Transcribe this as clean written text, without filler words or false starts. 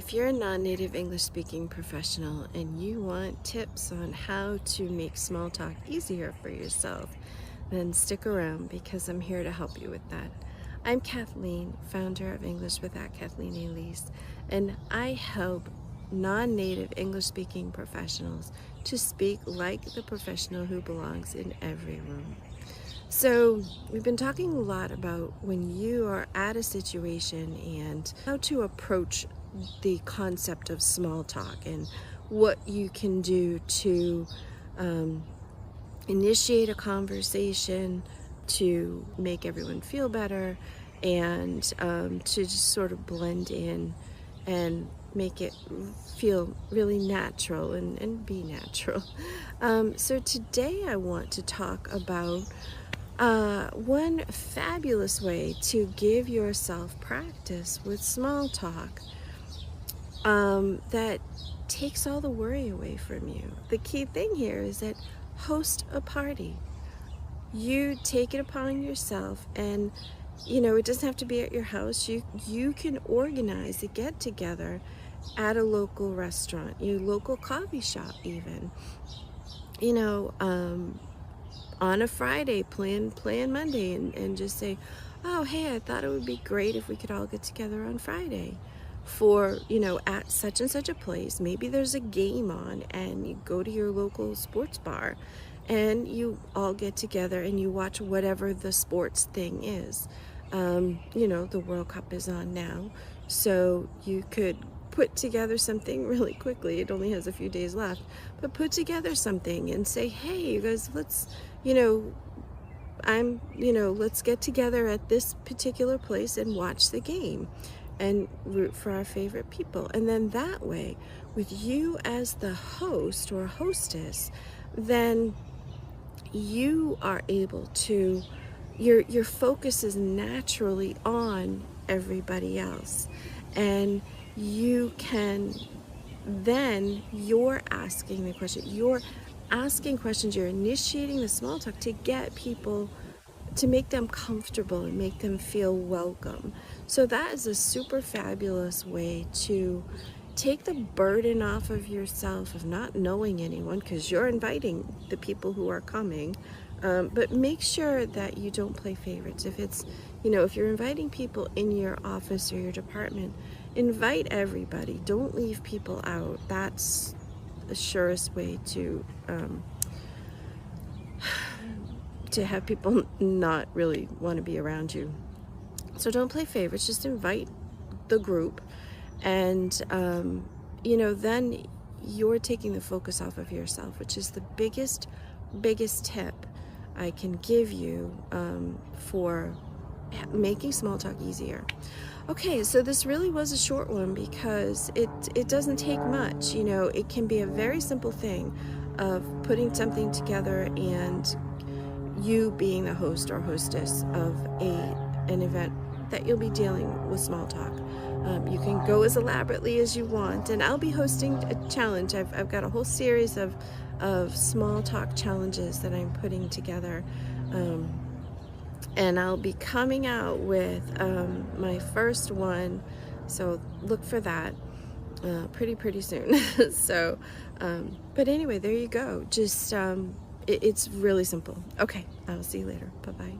If you're a non-native English speaking professional and you want tips on how to make small talk easier for yourself, then stick around because I'm here to help you with that. I'm Kathleen, founder of English with Kathleen Elise, and I help non-native English speaking professionals to speak like the professional who belongs in every room. So we've been talking a lot about when you are at a situation and how to approach the concept of small talk and what you can do to um, initiate a conversation, to make everyone feel better, and to just sort of blend in and make it feel really natural and be natural. So today I want to talk about one fabulous way to give yourself practice with small talk that takes all the worry away from you. The key thing here is that host a party. You take it upon yourself, and it doesn't have to be at your house. You can organize a get together at a local restaurant, your local coffee shop even. On a Friday, plan Monday, and just say, oh, hey, I thought it would be great if we could all get together on Friday for, at such and such a place. Maybe there's a game on and you go to your local sports bar and you all get together and you watch whatever the sports thing is. The World Cup is on now, so you could put together something really quickly. It only has a few days left, but put together something and say, hey, you guys, let's let's get together at this particular place and watch the game and root for our favorite people. And then that way, with you as the host or hostess, then you are able to, your focus is naturally on everybody else. And you can, then you're asking the question, you're asking questions, you're initiating the small talk to get people, to make them comfortable and make them feel welcome. So that is a super fabulous way to take the burden off of yourself of not knowing anyone, because you're inviting the people who are coming. But make sure that you don't play favorites. If it's, if you're inviting people in your office or your department, invite everybody. Don't leave people out. That's the surest way to have people not really want to be around you. So don't play favorites, just invite the group, and then you're taking the focus off of yourself, which is the biggest tip I can give you for making small talk easier. Okay, so this really was a short one because it doesn't take much. It can be a very simple thing of putting something together and you being the host or hostess of an event that you'll be dealing with small talk. You can go as elaborately as you want, and I'll be hosting a challenge. I've got a whole series of small talk challenges that I'm putting together, and I'll be coming out with my first one, so look for that pretty soon. So but anyway, there you go. Just it's really simple. Okay, I'll see you later. Bye-bye.